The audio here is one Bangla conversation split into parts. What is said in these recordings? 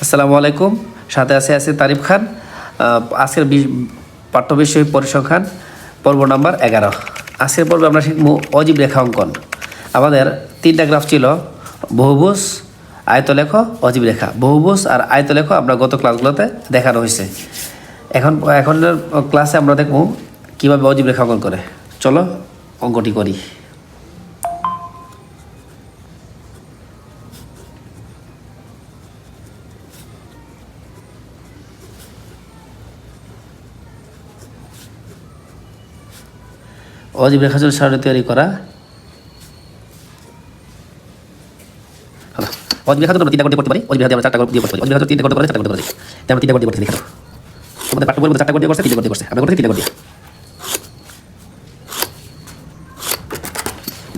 আসসালামু আলাইকুম। সাথে আছে তারিফ খান। আজকের পাঠ্য বিষয় পরিসংখ্যান পর্ব নাম্বার 11। আজকের পর্বে আমরা শিখব অজীব রেখা অঙ্কন। আমাদের তিনটা গ্রাফ ছিল, বহুভুজ, আয়তলেখ, অজীব রেখা। বহুভুজ আর আয়তলেখ আমরা গত ক্লাসগুলোতে দেখানো হয়েছে। এখনের ক্লাসে আমরা দেখব কীভাবে অজীব রেখা অঙ্কন করে। চলো অঙ্কটি করি। অজীব রেখা জন্য সারণী তৈরি করা। অজীব রেখা আমরা তিনটা করতে পারি। অজীব রেখা আমরা চারটা দিয়ে করতে পারি। অজীব রেখা তিনটা করতে পারি, চারটা করতে পারি। আমরা তিনটা করতে দেখো। তোমাদের পাঠ্য বইয়ের মধ্যে চারটা করতে করছে, তিনটা করতে করছে। আমরা করতে তিনটা করতে।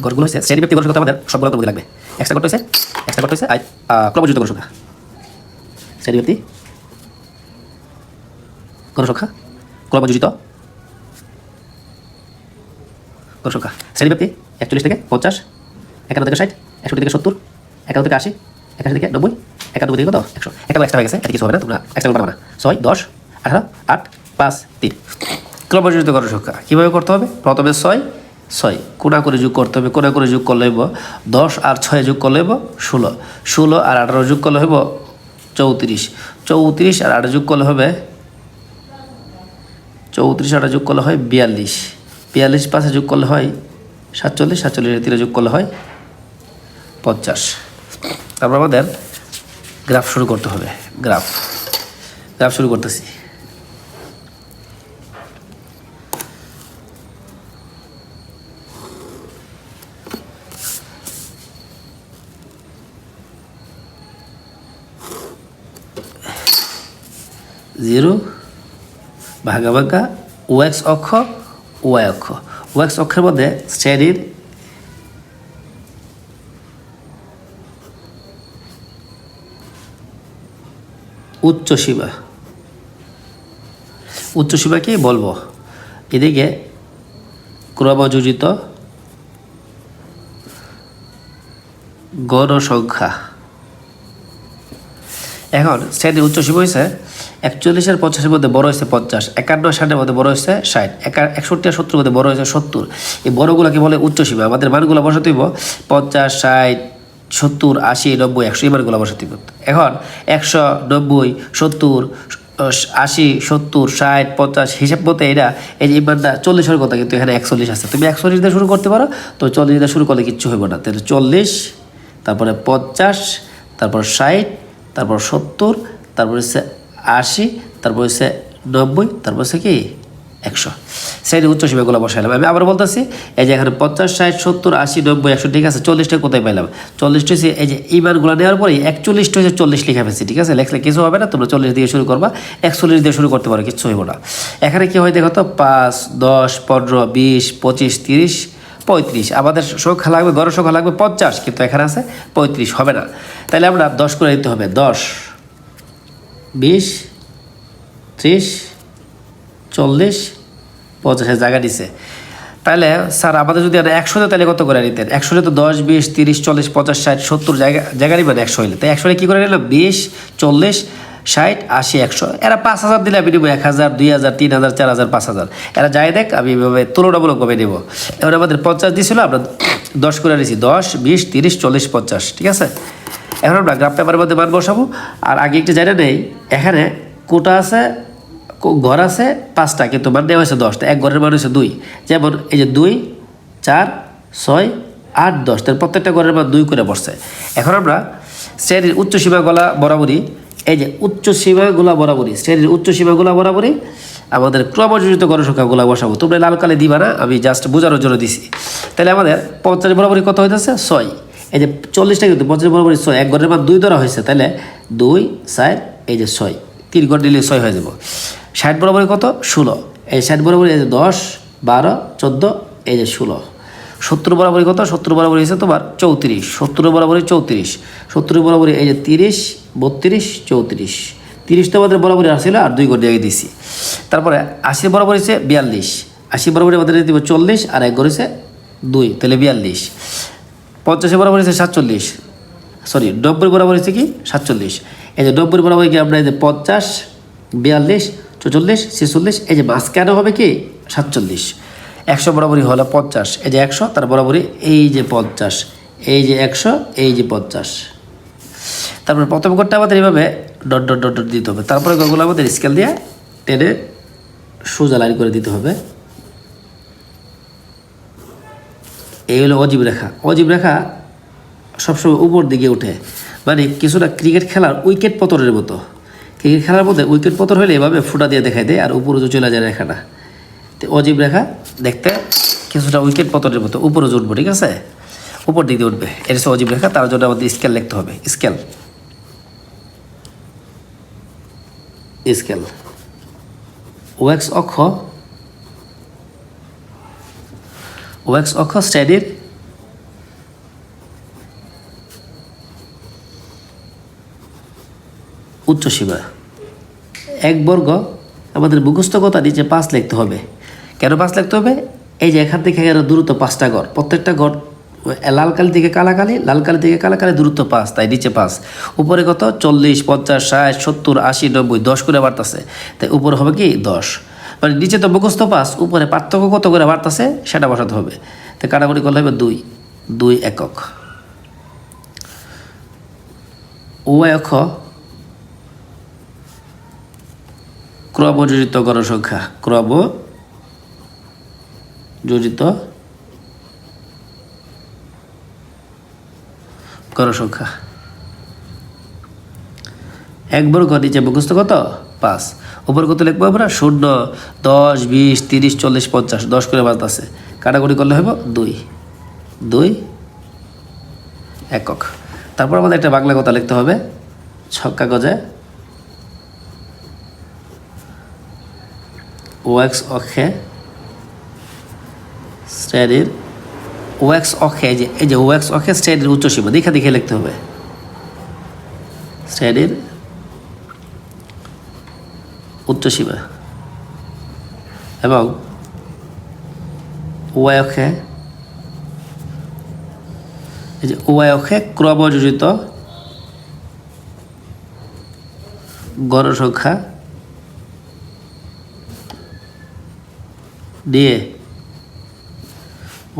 গড়গুলো হচ্ছে শ্রেণী ব্যক্তি গড় সংখ্যা আমাদের সবগুলো মধ্যে লাগবে। এক্সট্রা করতে হচ্ছে ক্রমযুক্ত গড় সংখ্যা। শ্রেণী ব্যক্তি গড় সংখ্যা ক্রমযুক্ত গড় সংখ্যা। শ্রেণী ব্যক্তি 41 থেকে 50, 51 থেকে 60, 61 থেকে 70, 51 থেকে 80, 81 থেকে 90, 91 থেকে কত 100। একটা এক্সট্রা হয়ে গেছে, এটা কিছু হবে না, তোমরা এক্সট্রা করবে না। 6, 10, 18, 8, 5, 3 ক্রমযুক্ত গড় সংখ্যা। কীভাবে করতে হবে? প্রথমে 6 কোনা করে যোগ করতে হবে। কোনা করে যোগ করলে হইব 10 আর 6 যোগ করলে হইব 16, 16 আর 18 যোগ করলে হইব 34, 34 আর 8 যোগ করলে হবে 34 আর 8 যোগ করলে হয় 42, 42 5 যোগ করলে হয় 47, 47 3 যোগ করলে হয় 50। তারপর আমাদের গ্রাফ শুরু করতে হবে। গ্রাফ শুরু করতেছি। জিরো ভাগা ভাগা ওএক্স অক্ষ, ওয়াই অক্ষ। ওএক্স অক্ষের মধ্যে শ্রেণীর উচ্চ সীমা কি বলবো? এদিকে ক্রমযোজিত গণসংখ্যা। এখন শ্রেণীর উচ্চ সীমা হয়েছে 41 আর 50 মধ্যে বড় হয়েছে 50, 51 60 মধ্যে বড় হয়েছে 60, 61 আর 70 মধ্যে বড় হয়েছে 70। এই বড়গুলোকে বলে উচ্চ সীমা। আমাদের মানগুলো বসাতে হইব 50, 60, 70, 80, 90, 100 এই মানগুলো বসাতে হইব। এখন 100, 90, 70, 80, 70, 60, 50 হিসাব মতো এই যে মানটা 40-এর কথা, কিন্তু এখানে 41 আছে। তুমি 41 দিয়ে শুরু করতে পারো, তো 40 দিয়ে শুরু করলে কিচ্ছু হইব না। তাহলে 40, তারপরে 50, তারপর 60, তারপর 70, তারপর হচ্ছে 80, তারপর হচ্ছে 90, তারপর হচ্ছে কি 100। সেই উচ্চ সীমাগুলো বসাইলাম। আমি আবার বলতেছি, এই যে এখানে 50, 60, 70, 80, 90, 100, ঠিক আছে। 40টা কোথায় পাইলাম? 40টা হচ্ছে এই যে এই মানগুলো নেওয়ার পরে 41টা হচ্ছে 40 লিখে ফেলছি, ঠিক আছে। লেখলে কিছু হবে না, তোমরা 40 দিয়ে শুরু করবা, 41 দিয়ে শুরু করতে পারো, কিচ্ছু হইব না। এখানে কি হয় দেখো তো, 5, 10, 15, 20, 25, 30, 35। আমাদের সংখ্যা লাগবে, গড় সংখ্যা লাগবে 50, কিন্তু এখানে আছে 35, হবে না। তাহলে আমরা 10 করে দিতে হবে। 10, 20, 30, 40, 50 জায়গা দিছে। তাহলে স্যার আমাদের যদি 100 তাহলে কত করে নিতেন? 100 তো 10, 20, 30, 40, 50, 60, 70 জায়গা নিবেন 100 হইলে। তাই 100 কী করে নিলাম? 20, 40, 60, 80, 100। এরা 5000 দিলে আমি নেবো 1000, 2000, 3000, 4000, 5000। এরা যাই দেখ, আমি এভাবে তুলনামূলকভাবে নেব। এবার আমাদের 50 দিয়েছিল, আমরা 10 করে নিয়েছি। 10, 20, 30, 40, 50, ঠিক আছে। এখন আমরা গ্রাফ পেপারের মধ্যে মান বসাবো। আর আগে একটু জায়গা নেই, এখানে কোটা আছে, ঘর আছে 5টা, কিন্তু মান নেওয়া হয়েছে 10টা। এক ঘরের মান হয়েছে 2। যেমন এই যে 2, 4, 6, 8, 10, তার প্রত্যেকটা ঘরের মান 2 করে বসছে। এখন আমরা শ্রেণীর উচ্চ সীমাগুলা বরাবরই, এই যে উচ্চ সীমাগুলা বরাবরই, শ্রেণীর উচ্চ সীমাগুলা বরাবরই আমাদের ক্রমযোজিত গণসংখ্যাগুলা বসাবো। তোমরা লাল কালে দিবা না, আমি জাস্ট বোঝানোর জন্য দিছি। তাহলে আমাদের 50 বরাবরই কত হইতেছে? 6। এই যে 40টা কিন্তু 50 বরাবরই 6, এক ঘরের মান 2 ধরা হয়েছে। তাহলে 2, 4, এই যে 6, 3 ঘর নিলে 6 হয়ে যাব। 60 বরাবরই কত? 16। এই 60 বরাবরই এই যে 10, 12, 14, এই যে 16। 70 বরাবরই কত? 70 বরাবরই হয়েছে তোমার 34। 70 বরাবরই 34। 70 বরাবরই এই যে 30, 32, 34। 30 তো আমাদের বরাবরই আসছিল, আর 2 ঘর দিয়ে দিছি। তারপরে 80 বরাবর হচ্ছে 42। 80 বরাবরই আমাদের দিব 40, আর 1 ঘর হচ্ছে 2, তাহলে 42। 50 বরাবর হচ্ছে 47, সরি 90 বরাবর হচ্ছে কি 47। এই যে 90 বরাবর কি আমরা এই যে 50, 42, 44, 46, এই যে মাঝখানে হবে কি 47। 100 বরাবরই হলো 50, এই যে 100 তার বরাবরই এই যে 50, এই যে 100, এই যে 50। তারপর প্রথম কোডটা আমাদের এইভাবে ডট ডট ডট ডট দিতে হবে। তারপরে কোডগুলো আমাদের স্কেল দিয়ে টেনে সোজা লাইন করে দিতে হবে। এই হলো অজীব রেখা। অজীব রেখা সবসময় উপর দিকে উঠে, মানে কিছুটা ক্রিকেট খেলার উইকেট পতনের মতো। ক্রিকেট খেলার মধ্যে উইকেট পতন হলে এভাবে ফুটা দিয়ে দেখাই দেয় আর উপরে চলে যায় রেখাটা। তো অজীব রেখা দেখতে কিছুটা উইকেট পতনের মতো উপরে উঠবো, ঠিক আছে, উপর দিকে উঠবে। এটা হচ্ছে অজীব রেখা। তার জন্য আমাদের স্কেল লিখতে হবে। স্কেল স্কেল ওয়াক্স অক্ষ, ওয়াক্স অক্ষ শ্রেণীর উচ্চসীমা 1 বর্গ। আমাদের মুখস্থ কথা নিচে 5 লিখতে হবে। কেন 5 লিখতে হবে? এই যে এখান থেকে এখানে দূরত্ব 5টা ঘর, প্রত্যেকটা ঘর লাল কালি থেকে কালা কালি, লাল কালি থেকে কালা কালি, দূরত্ব 5, তাই নিচে 5। উপরে কত 40, 50, 60, 70, 80, 90, 10 করে বাড়তেছে, তাই উপরে হবে কি 10। মানে নিচে তো মুখস্থ 5, উপরে পার্থক্য কত করে বাড়তেছে সেটা বসাতে হবে। তো কাটাকুটি করলে হবে 2 একক। উভয় অক্ষ ক্রমযোজিত গণসংখ্যা, ক্রমযোজিত গণসংখ্যা 1 বর্গ। নিচে মুখস্থ কত 5, উপর কত লিখবো আমরা 0, 10, 20, 30, 40, 50, 10 করে বাড়তেছে। কাটাকুটি করলে হবে 2 একক। তারপর আমাদের একটা বাংলা কথা লিখতে হবে। ছক কাগজে ওয়াক্স অক্ষে শ্রেণীর, ওয়াক্স অক্ষে এই যে ওয়াক্স অক্ষে শ্রেণীর উচ্চসীমা দেখে দেখে লিখতে হবে। শ্রেণীর উচ্চসীমা এবং ওয়াই অক্ষে, এই যে ওয়াই অক্ষে ক্রমযোজিত গণসংখ্যা দিয়ে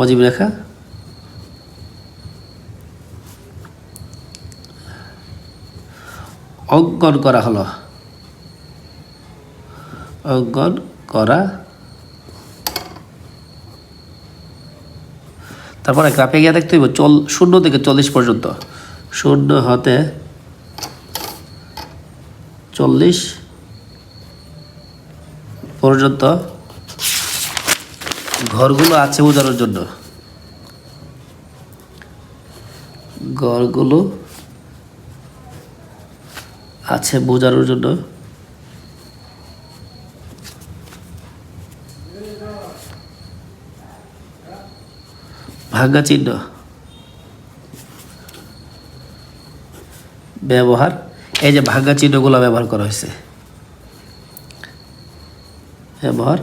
অজীব রেখা অঙ্কন করা হলো। অঙ্কন করা, তারপরে গ্রাফে গিয়ে দেখতে হইব 0 থেকে 40 পর্যন্ত, 0 হতে 40 পর্যন্ত ঘরগুলো আছে বোঝানোর জন্য, ঘরগুলো আছে বোঝানোর জন্য ভাঙ্গা চিহ্ন ব্যবহার, এই যে ভাঙ্গা চিহ্নগুলো ব্যবহার করা হয়েছে, ব্যবহার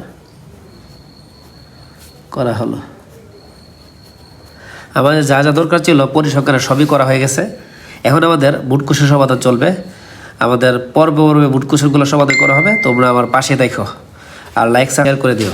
করা হলো। আমাদের যা যা দরকার ছিল পরিসংখ্যানে সবই করা হয়ে গেছে। এখন আমাদের বুট কোশ্চেন সমাধান চলবে। আমাদের পর্বে বুট কোশ্চেনগুলো সমাধান করা হবে। তোমরা আমার পাশে দেখো আর লাইক শেয়ার করে দিও।